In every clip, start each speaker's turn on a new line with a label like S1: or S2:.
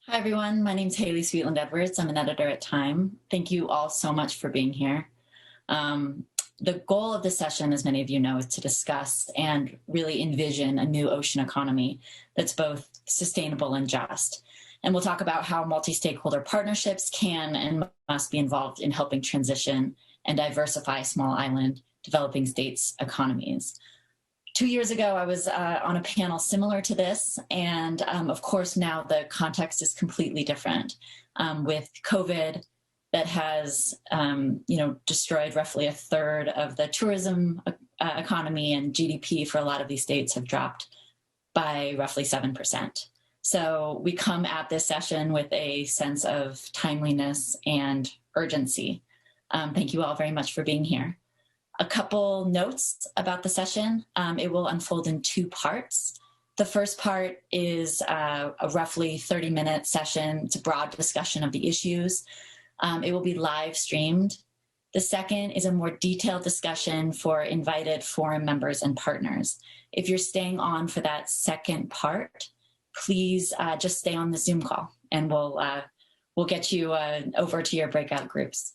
S1: Hi, everyone. My name is Haley Sweetland Edwards. I'm an editor at Time. Thank you all so much for being here. The goal of this session, as many of you know, is to discuss and really envision a new ocean economy that's both sustainable and just. And we'll talk about how multi-stakeholder partnerships can and must be involved in helping transition and diversify small island developing states' economies. 2 years ago, I was on a panel similar to this, and of course now the context is completely different with COVID that has destroyed roughly a third of the tourism economy, and GDP for a lot of these states have dropped by roughly 7%. So we come at this session with a sense of timeliness and urgency. Thank you all very much for being here. A couple notes about the session. It will unfold in two parts. The first part is a roughly 30-minute session. It's a broad discussion of the issues. It will be live streamed. The second is a more detailed discussion for invited forum members and partners. If you're staying on for that second part, please just stay on the Zoom call, and we'll get you over to your breakout groups.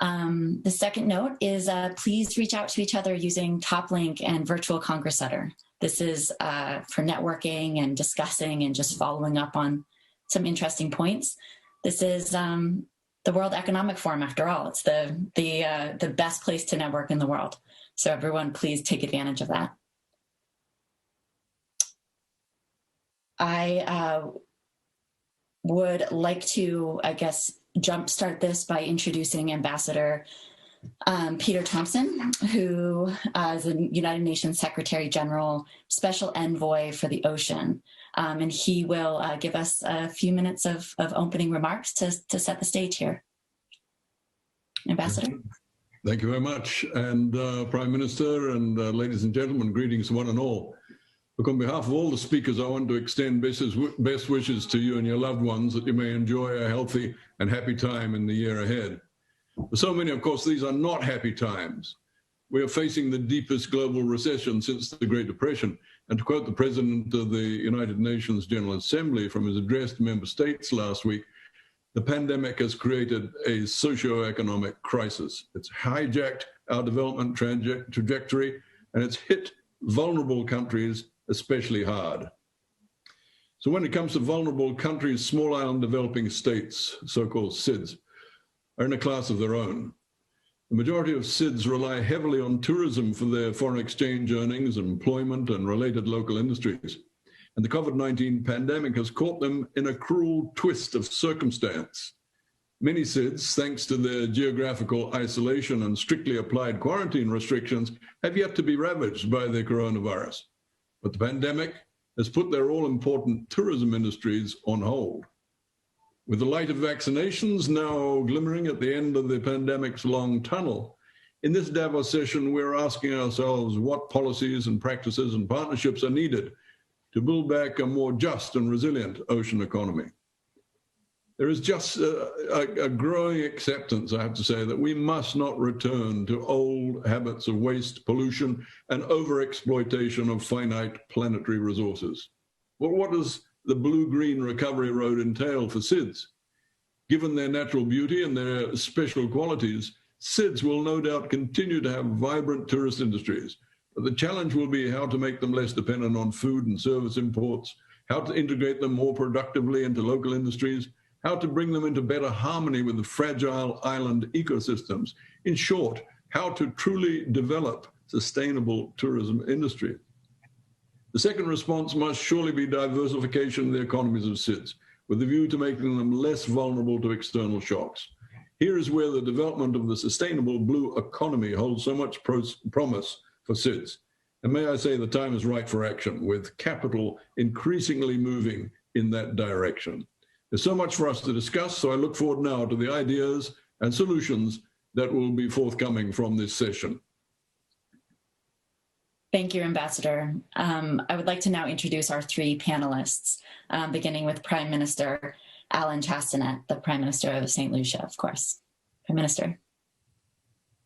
S1: The second note is please reach out to each other using TopLink and Virtual Congress Center. This is for networking and discussing and just following up on some interesting points. This is the World Economic Forum, after all. It's the best place to network in the world. So everyone, please take advantage of that. I would like to, jumpstart this by introducing Ambassador Peter Thompson, who is the United Nations Secretary General, Special Envoy for the Ocean. And he will give us a few minutes of opening remarks to set the stage here. Ambassador.
S2: Thank you very much. And Prime Minister and ladies and gentlemen, greetings to one and all. Look, on behalf of all the speakers, I want to extend best wishes to you and your loved ones that you may enjoy a healthy and happy time in the year ahead. For so many, of course, these are not happy times. We are facing the deepest global recession since the Great Depression. And to quote the President of the United Nations General Assembly from his address to member states last week, the pandemic has created a socio-economic crisis. It's hijacked our development trajectory, and it's hit vulnerable countries especially hard. So when it comes to vulnerable countries, small island developing states, so-called SIDS, are in a class of their own. The majority of SIDS rely heavily on tourism for their foreign exchange earnings, employment, and related local industries. And the COVID-19 pandemic has caught them in a cruel twist of circumstance. Many SIDS, thanks to their geographical isolation and strictly applied quarantine restrictions, have yet to be ravaged by the coronavirus. But the pandemic has put their all-important tourism industries on hold. With the light of vaccinations now glimmering at the end of the pandemic's long tunnel, in this Davos session, we're asking ourselves what policies and practices and partnerships are needed to build back a more just and resilient ocean economy. There is just a growing acceptance, I have to say, that we must not return to old habits of waste, pollution, and overexploitation of finite planetary resources. Well, what does the blue-green recovery road entail for SIDS? Given their natural beauty and their special qualities, SIDS will no doubt continue to have vibrant tourist industries. But the challenge will be how to make them less dependent on food and service imports, how to integrate them more productively into local industries, how to bring them into better harmony with the fragile island ecosystems. In short, how to truly develop sustainable tourism industry. The second response must surely be diversification of the economies of SIDS, with a view to making them less vulnerable to external shocks. Here is where the development of the sustainable blue economy holds so much promise for SIDS. And may I say the time is right for action, with capital increasingly moving in that direction. There's so much for us to discuss, so I look forward now to the ideas and solutions that will be forthcoming from this session.
S1: Thank you, Ambassador. I would like to now introduce our three panelists, beginning with Prime Minister Alan Chastanet, the Prime Minister of St. Lucia, of course. Prime Minister.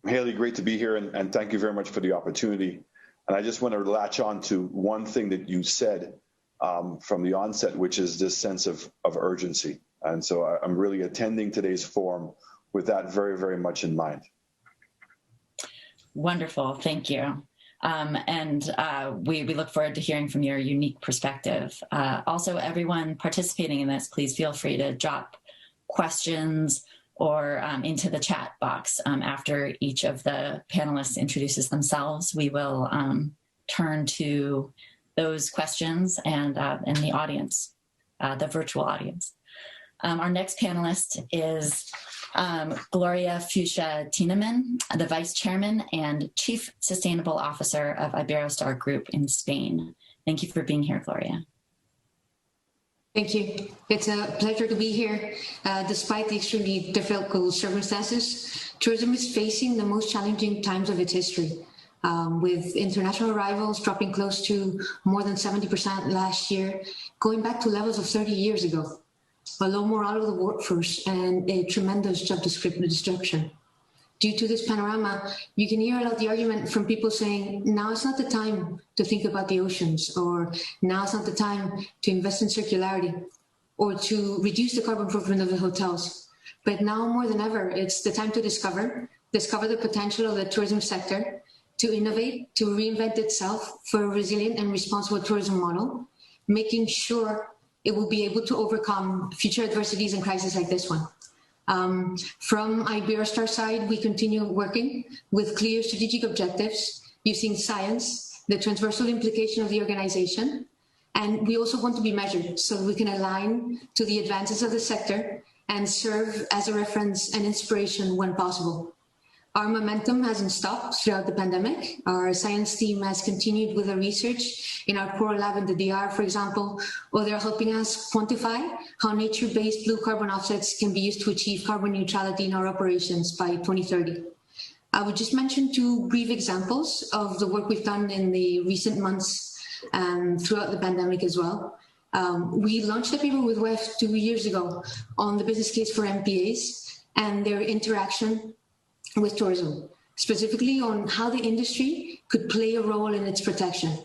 S3: Haley, great to be here, and thank you very much for the opportunity. And I just want to latch on to one thing that you said from the onset, which is this sense of urgency. And so I'm really attending today's forum with that very, very much in mind.
S1: Wonderful, thank you. We look forward to hearing from your unique perspective. Also, everyone participating in this, please feel free to drop questions or into the chat box after each of the panelists introduces themselves. We will turn to those questions and in the audience, the virtual audience. Our next panelist is Gloria Fuchsia Tienemann, the Vice Chairman and Chief Sustainable Officer of Iberostar Group in Spain. Thank you for being here, Gloria.
S4: Thank you. It's a pleasure to be here. Despite the extremely difficult circumstances, tourism is facing the most challenging times of its history, with international arrivals dropping close to more than 70% last year, going back to levels of 30 years ago. A low morale of the workforce and a tremendous job destruction. Due to this panorama, you can hear a lot of the argument from people saying, now is not the time to think about the oceans, or now is not the time to invest in circularity, or to reduce the carbon footprint of the hotels. But now more than ever, it's the time to discover the potential of the tourism sector, to innovate, to reinvent itself for a resilient and responsible tourism model, making sure it will be able to overcome future adversities and crises like this one. From Iberostar side, we continue working with clear strategic objectives, using science, the transversal implication of the organization, and we also want to be measured so we can align to the advances of the sector and serve as a reference and inspiration when possible. Our momentum hasn't stopped throughout the pandemic. Our science team has continued with the research in our core lab in the DR, for example, where they're helping us quantify how nature-based blue carbon offsets can be used to achieve carbon neutrality in our operations by 2030. I would just mention two brief examples of the work we've done in the recent months throughout the pandemic as well. We launched a paper with WEF 2 years ago on the business case for MPAs and their interaction with tourism, specifically on how the industry could play a role in its protection.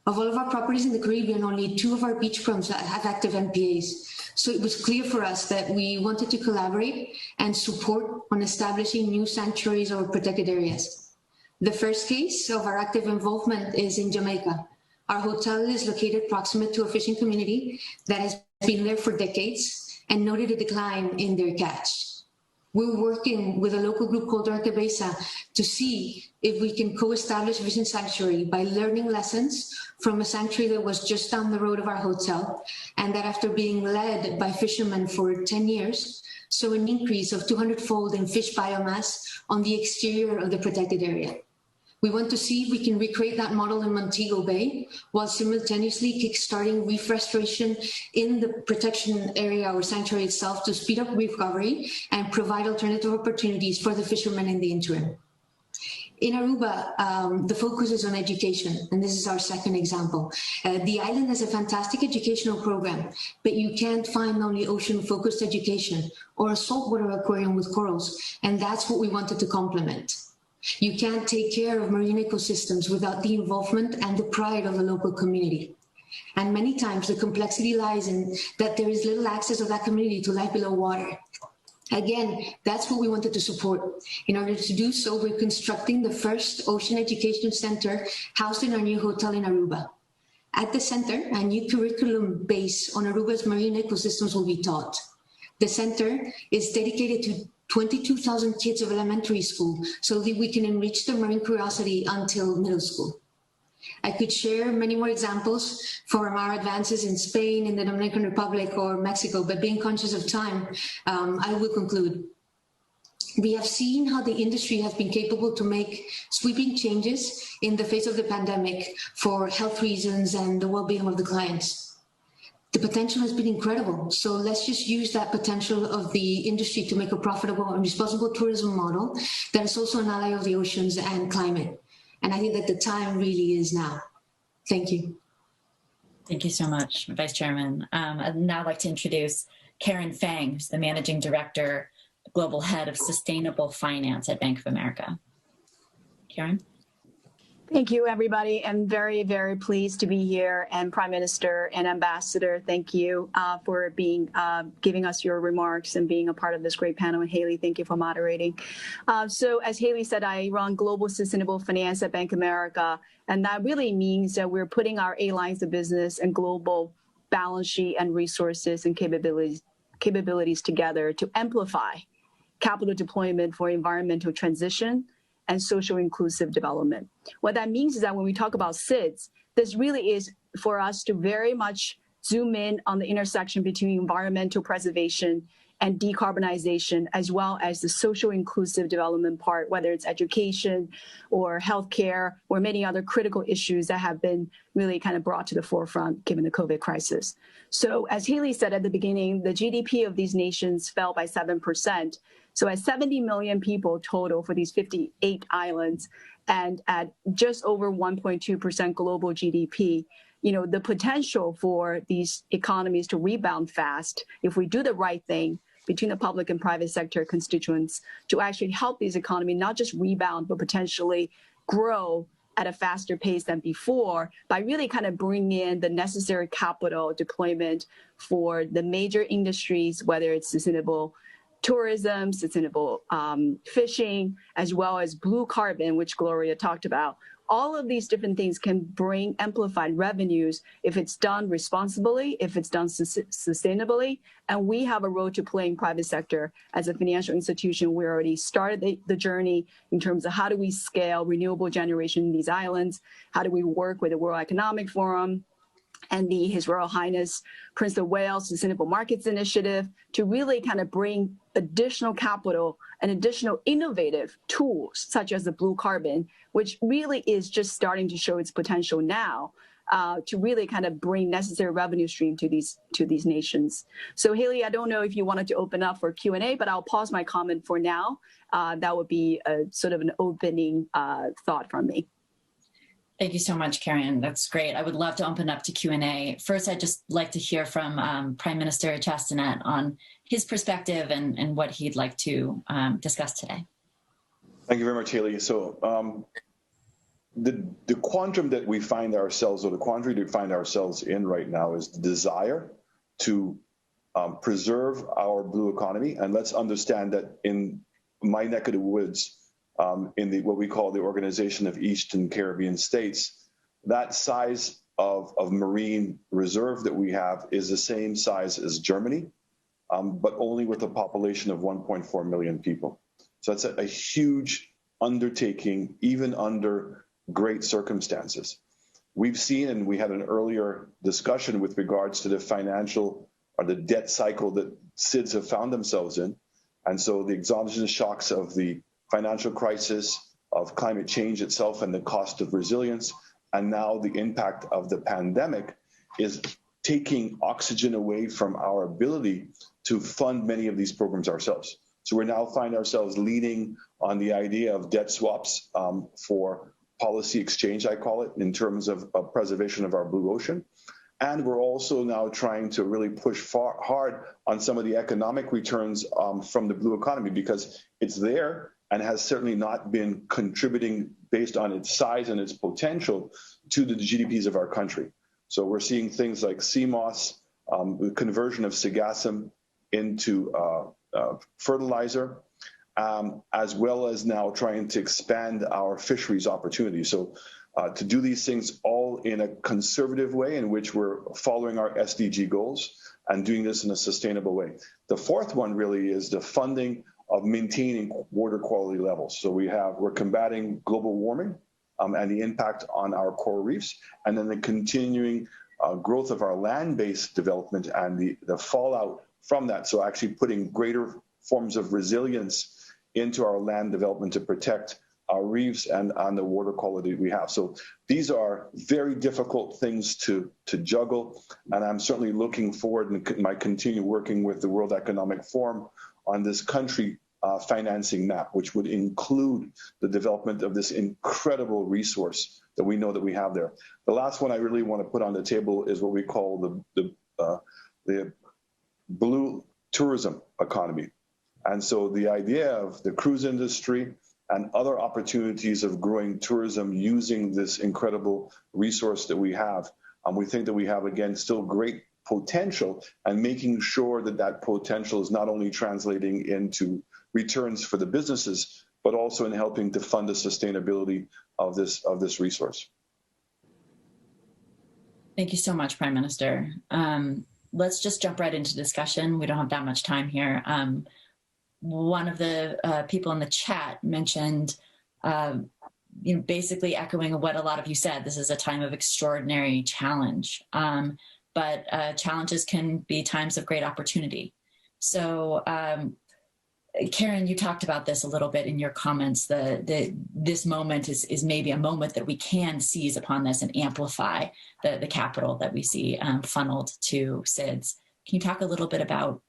S4: Of all of our properties in the Caribbean, only 2 of our beachfronts have active MPAs. So it was clear for us that we wanted to collaborate and support on establishing new sanctuaries or protected areas. The first case of our active involvement is in Jamaica. Our hotel is located proximate to a fishing community that has been there for decades and noted a decline in their catch. We're working with a local group called Arquebeza to see if we can co-establish a fishing sanctuary by learning lessons from a sanctuary that was just down the road of our hotel, and that after being led by fishermen for 10 years, saw an increase of 200-fold in fish biomass on the exterior of the protected area. We want to see if we can recreate that model in Montego Bay while simultaneously kickstarting reef restoration in the protection area or sanctuary itself to speed up recovery and provide alternative opportunities for the fishermen in the interim. In Aruba, the focus is on education, and this is our second example. The island has a fantastic educational program, but you can't find only ocean-focused education or a saltwater aquarium with corals, and that's what we wanted to complement. You can't take care of marine ecosystems without the involvement and the pride of the local community. And many times the complexity lies in that there is little access of that community to life below water. Again, that's what we wanted to support. In order to do so, we're constructing the first ocean education center housed in our new hotel in Aruba. At the center, a new curriculum based on Aruba's marine ecosystems will be taught. The center is dedicated to 22,000 kids of elementary school so that we can enrich their marine curiosity until middle school. I could share many more examples from our advances in Spain, in the Dominican Republic, or Mexico, but being conscious of time, I will conclude. We have seen how the industry has been capable to make sweeping changes in the face of the pandemic for health reasons and the well-being of the clients. The potential has been incredible. So let's just use that potential of the industry to make a profitable and responsible tourism model that is also an ally of the oceans and climate. And I think that the time really is now. Thank you.
S1: Thank you so much, Vice Chairman. I'd now like to introduce Karen Fang, who's the Managing Director, Global Head of Sustainable Finance at Bank of America. Karen?
S5: Thank you, everybody. I'm very, very pleased to be here. And Prime Minister and Ambassador, thank you for giving us your remarks and being a part of this great panel. And Haley, thank you for moderating. So as Haley said, I run Global Sustainable Finance at Bank of America. And that really means that we're putting our 8 lines of business and global balance sheet and resources and capabilities together to amplify capital deployment for environmental transition and social inclusive development. What that means is that when we talk about SIDS, this really is for us to very much zoom in on the intersection between environmental preservation and decarbonization, as well as the social inclusive development part, whether it's education or healthcare or many other critical issues that have been really kind of brought to the forefront given the COVID crisis. So as Haley said at the beginning, the GDP of these nations fell by 7%. So at 70 million people total for these 58 islands and at just over 1.2% global GDP, the potential for these economies to rebound fast if we do the right thing between the public and private sector constituents to actually help these economies not just rebound, but potentially grow at a faster pace than before by really kind of bringing in the necessary capital deployment for the major industries, whether it's sustainable tourism, sustainable fishing, as well as blue carbon, which Gloria talked about. All of these different things can bring amplified revenues if it's done responsibly, if it's done sustainably. And we have a role to play in private sector. As a financial institution, we already started the journey in terms of how do we scale renewable generation in these islands? How do we work with the World Economic Forum and His Royal Highness Prince of Wales Sustainable Markets Initiative to really kind of bring additional capital and additional innovative tools, such as the blue carbon, which really is just starting to show its potential now, to really kind of bring necessary revenue stream to these nations. So Haley, I don't know if you wanted to open up for Q&A, but I'll pause my comment for now. That would be a sort of an opening thought from me.
S1: Thank you so much, Karen. That's great. I would love to open up to Q&A. First, I'd just like to hear from Prime Minister Chastanet on his perspective and what he'd like to discuss today.
S3: Thank you very much, Haley. So the quandrum that we find ourselves, or the quandary that we find ourselves in right now, is the desire to preserve our blue economy. And let's understand that in my neck of the woods, in what we call the Organization of Eastern Caribbean States, that size of marine reserve that we have is the same size as Germany, but only with a population of 1.4 million people. So that's a huge undertaking, even under great circumstances. We've seen, and we had an earlier discussion with regards to the financial or the debt cycle that SIDS have found themselves in. And so the exogenous shocks of the financial crisis, of climate change itself and the cost of resilience, and now the impact of the pandemic is taking oxygen away from our ability to fund many of these programs ourselves. So we now find ourselves leaning on the idea of debt swaps for policy exchange, I call it, in terms of preservation of our blue ocean. And we're also now trying to really push hard on some of the economic returns from the blue economy, because it's there and has certainly not been contributing based on its size and its potential to the GDPs of our country. So we're seeing things like CMOS, the conversion of Sagassum into fertilizer, as well as now trying to expand our fisheries opportunities. So to do these things all in a conservative way in which we're following our SDG goals and doing this in a sustainable way. The fourth one really is the funding of maintaining water quality levels. So we're combating global warming and the impact on our coral reefs, and then the continuing growth of our land-based development and the fallout from that. So actually putting greater forms of resilience into our land development to protect our reefs and on the water quality we have. So these are very difficult things to juggle, and I'm certainly looking forward in my continue working with the World Economic Forum on this country financing map, which would include the development of this incredible resource that we know that we have there. The last one I really want to put on the table is what we call the blue tourism economy. And so the idea of the cruise industry, and other opportunities of growing tourism using this incredible resource that we have. We think that we have, again, still great potential, and making sure that that potential is not only translating into returns for the businesses, but also in helping to fund the sustainability of this resource.
S1: Thank you so much, Prime Minister. Let's just jump right into discussion. We don't have that much time here. One of the people in the chat mentioned, basically echoing what a lot of you said, this is a time of extraordinary challenge, but challenges can be times of great opportunity. So, Karen, you talked about this a little bit in your comments. This moment is maybe a moment that we can seize upon this and amplify the capital that we see funneled to SIDS. Can you talk a little bit about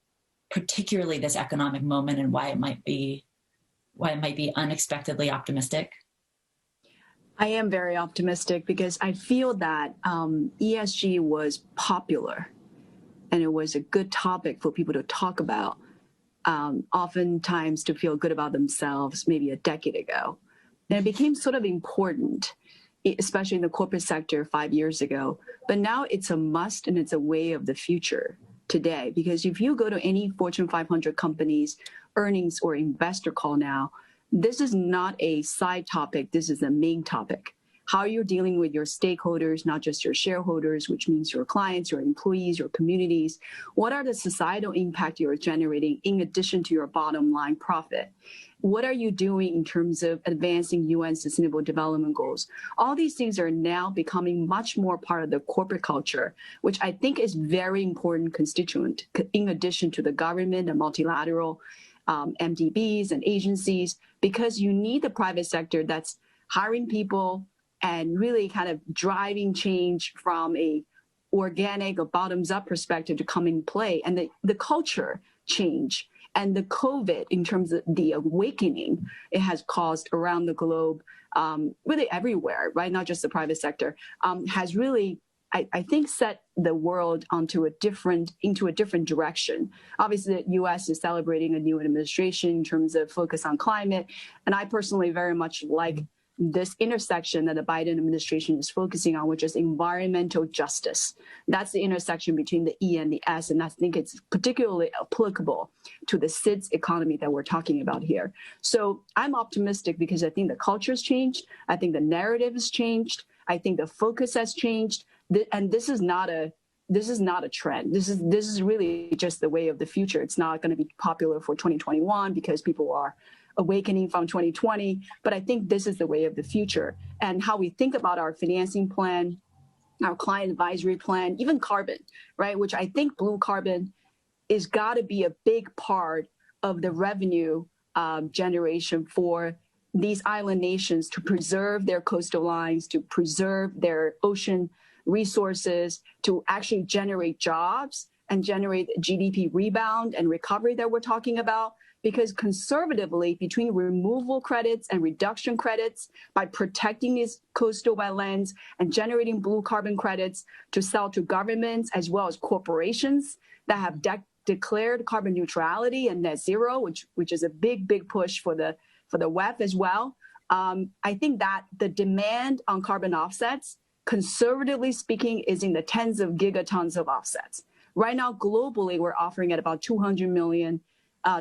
S1: particularly this economic moment and why it might be unexpectedly optimistic?
S5: I am very optimistic because I feel that ESG was popular and it was a good topic for people to talk about. Oftentimes to feel good about themselves maybe a decade ago. And it became sort of important, especially in the corporate sector 5 years ago. But now it's a must and it's a way of the future today. Because if you go to any Fortune 500 companies earnings or investor call now, this is not a side topic, this is the main topic. How you're dealing with your stakeholders, not just your shareholders, which means your clients, your employees, your communities. What are the societal impact you're generating in addition to your bottom line profit? What are you doing in terms of advancing UN Sustainable Development Goals? All these things are now becoming much more part of the corporate culture, which I think is very important constituent in addition to the government and multilateral MDBs and agencies, because you need the private sector that's hiring people and really kind of driving change from a organic or bottoms-up perspective to come in play. And the culture change and the COVID, in terms of the awakening it has caused around the globe, really everywhere, right? Not just the private sector, has really, I think, set the world into a different direction. Obviously, the U.S. is celebrating a new administration in terms of focus on climate. And I personally very much like this intersection that the Biden administration is focusing on, which is environmental justice. That's the intersection between the E and the S, and I think it's particularly applicable to the SIDS economy that we're talking about here. So I'm optimistic because I think the culture has changed. I think the narrative has changed. I think the focus has changed. And this is not a trend. This is really just the way of the future. It's not going to be popular for 2021 because people are awakening from 2020, but I think this is the way of the future. And how we think about our financing plan, our client advisory plan, even carbon, right? Which I think blue carbon is got to be a big part of the revenue generation for these island nations to preserve their coastal lines, to preserve their ocean resources, to actually generate jobs and generate GDP rebound and recovery that we're talking about. Because conservatively, between removal credits and reduction credits, by protecting these coastal wetlands and generating blue carbon credits to sell to governments as well as corporations that have declared carbon neutrality and net zero, which is a big push for the WEF as well. I think that the demand on carbon offsets, conservatively speaking, is in the tens of gigatons of offsets. Right now, globally, we're offering at about 200 million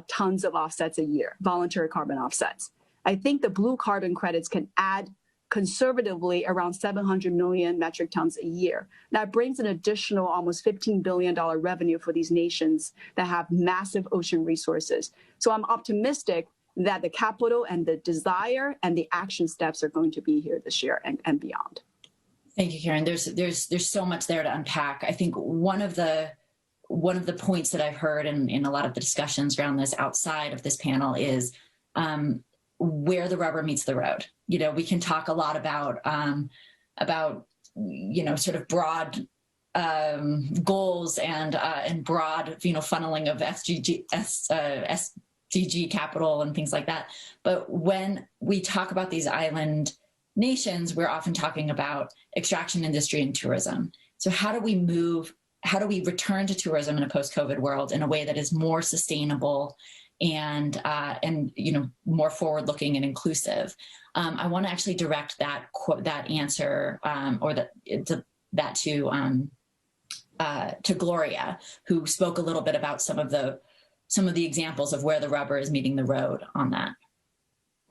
S5: tons of offsets a year, voluntary carbon offsets. I think the blue carbon credits can add conservatively around 700 million metric tons a year. That brings an additional almost $15 billion revenue for these nations that have massive ocean resources. So I'm optimistic that the capital and the desire and the action steps are going to be here this year and beyond.
S1: Thank you, Karen. There's so much there to unpack. I think one of the points that I've heard in a lot of the discussions around this outside of this panel is where the rubber meets the road. You know, we can talk a lot about sort of broad goals and broad funneling of SDG capital and things like that. But when we talk about these island nations, we're often talking about extraction industry and tourism. So how do we return to tourism in a post-COVID world in a way that is more sustainable and more forward-looking and inclusive. I want to actually direct that answer to Gloria, who spoke a little bit about some of the examples of where the rubber is meeting the road on that.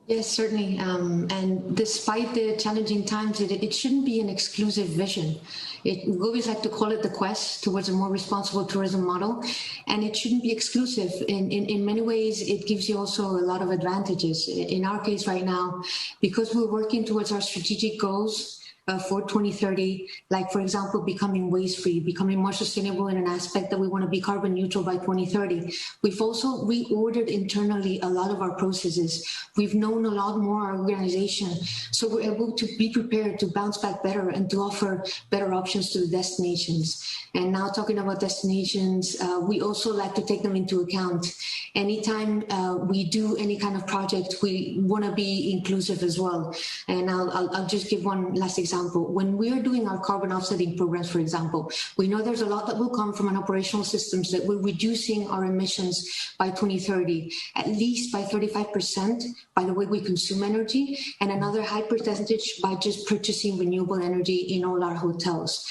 S4: Yes, certainly. And despite the challenging times, it shouldn't be an exclusive vision. We always like to call it the quest towards a more responsible tourism model, and it shouldn't be exclusive. In many ways, it gives you also a lot of advantages. In our case right now, because we're working towards our strategic goals for 2030, like, for example, becoming waste-free, becoming more sustainable in an aspect that we want to be carbon neutral by 2030. We've also reordered internally a lot of our processes. We've known a lot more our organization, so we're able to be prepared to bounce back better and to offer better options to the destinations. And now talking about destinations, we also like to take them into account. Anytime we do any kind of project, we want to be inclusive as well. And I'll just give one last example. When we are doing our carbon offsetting programs, for example, we know there's a lot that will come from an operational systems that we're reducing our emissions by 2030, at least by 35% by the way we consume energy, and another high percentage by just purchasing renewable energy in all our hotels.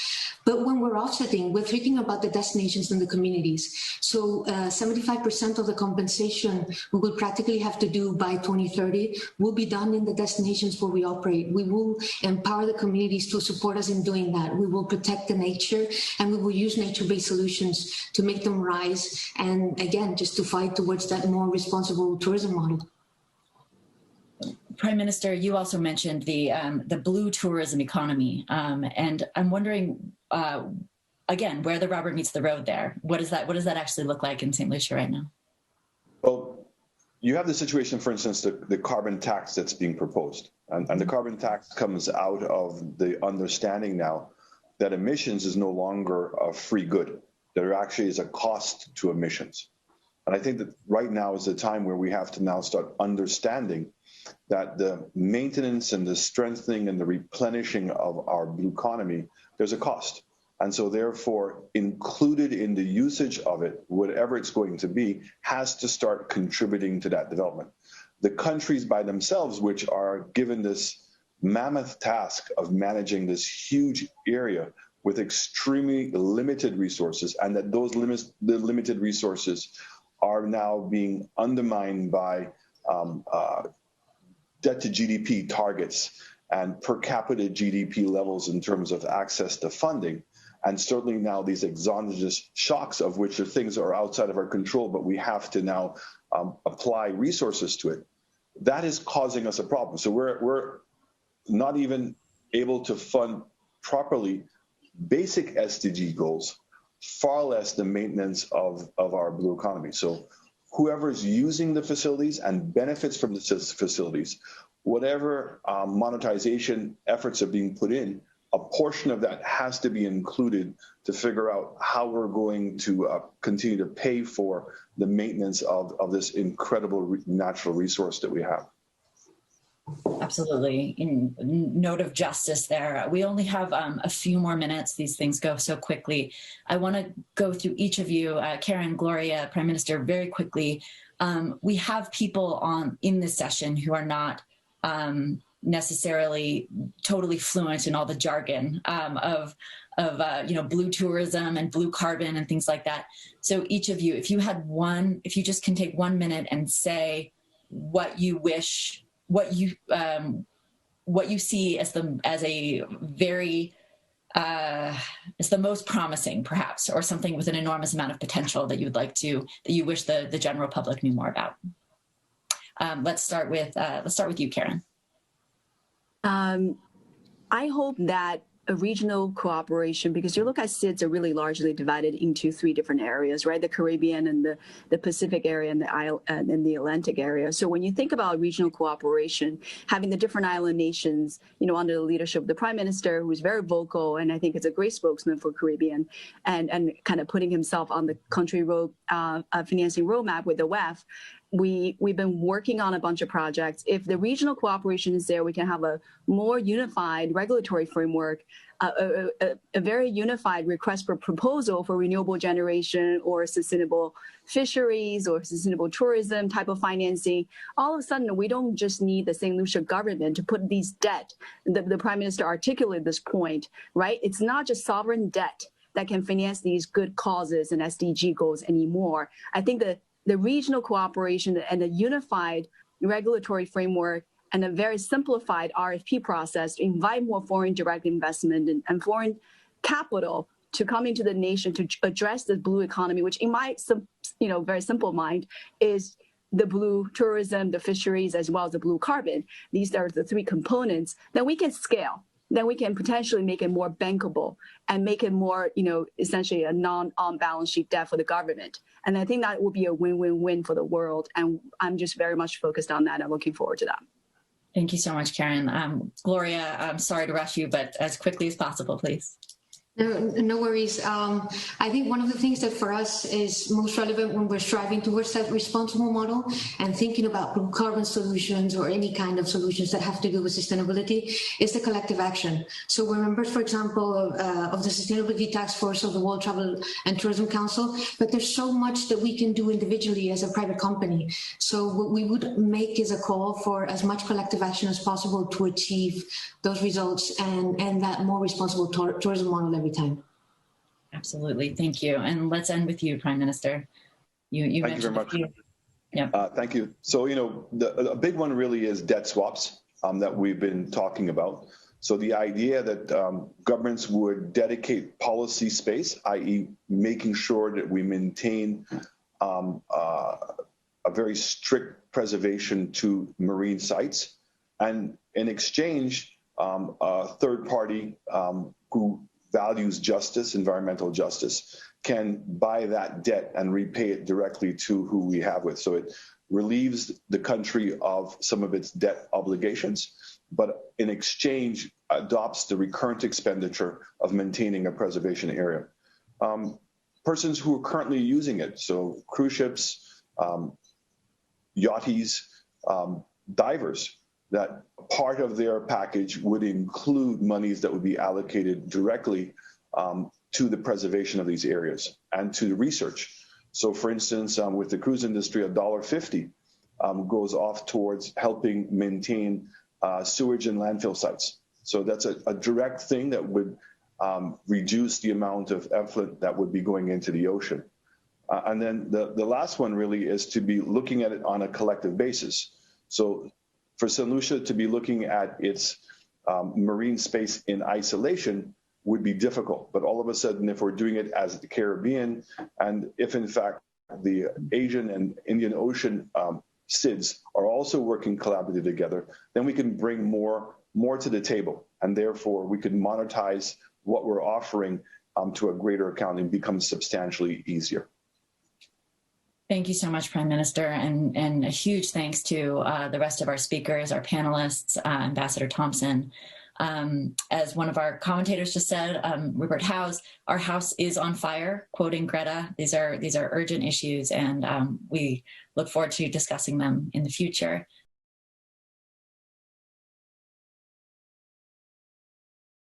S4: But when we're offsetting, we're thinking about the destinations and the communities. So 75% of the compensation we will practically have to do by 2030 will be done in the destinations where we operate. We will empower the communities to support us in doing that. We will protect the nature, and we will use nature-based solutions to make them rise. And again, just to fight towards that more responsible tourism model.
S1: Prime Minister, you also mentioned the blue tourism economy, and I'm wondering, again, where the rubber meets the road there. What does that actually look like in St. Lucia right now?
S3: Well, you have the situation, for instance, the carbon tax that's being proposed. And the carbon tax comes out of the understanding now that emissions is no longer a free good. There actually is a cost to emissions. And I think that right now is the time where we have to now start understanding that the maintenance and the strengthening and the replenishing of our blue economy, there's a cost. And so therefore, included in the usage of it, whatever it's going to be, has to start contributing to that development. The countries by themselves, which are given this mammoth task of managing this huge area with extremely limited resources, and that those the limited resources are now being undermined by debt to GDP targets and per capita GDP levels in terms of access to funding. And certainly now these exogenous shocks, of which are things that are outside of our control, but we have to now apply resources to it. That is causing us a problem. So we're not even able to fund properly basic SDG goals, far less the maintenance of our blue economy. So whoever is using the facilities and benefits from the facilities, whatever monetization efforts are being put in, a portion of that has to be included to figure out how we're going to continue to pay for the maintenance of this incredible natural resource that we have.
S1: Absolutely. In note of justice there. We only have a few more minutes. These things go so quickly. I want to go through each of you, Karen, Gloria, Prime Minister, very quickly. We have people in this session who are not necessarily totally fluent in all the jargon of blue tourism and blue carbon and things like that. So each of you, if you just can take 1 minute and say what you wish, what you see as the most promising, perhaps, or something with an enormous amount of potential that you wish the general public knew more about. Let's start with you, Karen.
S5: I hope that a regional cooperation, because you look at SIDS are really largely divided into 3 different areas, right? The Caribbean and the Pacific area and the Atlantic area. So when you think about regional cooperation, having the different island nations, under the leadership of the Prime Minister, who's very vocal, and I think is a great spokesman for Caribbean, and kind of putting himself on the country road financing roadmap with the WEF, we've been working on a bunch of projects. If the regional cooperation is there, we can have a more unified regulatory framework a very unified request for proposal for renewable generation or sustainable fisheries or sustainable tourism type of financing, all of a sudden we don't just need the St. Lucia government to put these debt. The Prime Minister articulated this point, right? It's not just sovereign debt that can finance these good causes and SDG goals anymore. I think the regional cooperation and the unified regulatory framework and a very simplified RFP process to invite more foreign direct investment and foreign capital to come into the nation to address the blue economy, which in my very simple mind is the blue tourism, the fisheries, as well as the blue carbon. These are the three components that we can scale. Then we can potentially make it more bankable and make it more, essentially a non-on-balance sheet debt for the government. And I think that will be a win-win-win for the world. And I'm just very much focused on that. I'm looking forward to that.
S1: Thank you so much, Karen. Gloria, I'm sorry to rush you, but as quickly as possible, please.
S4: No worries. I think one of the things that for us is most relevant when we're striving towards that responsible model and thinking about blue carbon solutions or any kind of solutions that have to do with sustainability is the collective action. So we're members, for example, of the Sustainability Task Force of the World Travel and Tourism Council, but there's so much that we can do individually as a private company. So what we would make is a call for as much collective action as possible to achieve those results and that more responsible tourism model every time.
S1: Absolutely. Thank you. And let's end with you, Prime Minister. You
S3: Thank you very much.
S1: Yeah.
S3: Thank you. So, a big one really is debt swaps that we've been talking about. So the idea that governments would dedicate policy space, i.e. making sure that we maintain a very strict preservation to marine sites, and in exchange, a third party who values justice, environmental justice, can buy that debt and repay it directly to who we have with. So it relieves the country of some of its debt obligations, but in exchange adopts the recurrent expenditure of maintaining a preservation area. Persons who are currently using it, so cruise ships, yachties, divers, that part of their package would include monies that would be allocated directly to the preservation of these areas and to the research. So for instance, with the cruise industry, $1.50 goes off towards helping maintain sewage and landfill sites. So that's a direct thing that would reduce the amount of effluent that would be going into the ocean. And then the last one really is to be looking at it on a collective basis. So for St. Lucia to be looking at its marine space in isolation would be difficult. But all of a sudden, if we're doing it as the Caribbean, and if in fact the Asian and Indian Ocean SIDS are also working collaboratively together, then we can bring more to the table. And therefore, we can monetize what we're offering to a greater account and become substantially easier.
S1: Thank you so much, Prime Minister, and a huge thanks to the rest of our speakers, our panelists, Ambassador Thompson. As one of our commentators just said, Rupert Howes, our house is on fire, quoting Greta. These are urgent issues, and we look forward to discussing them in the future.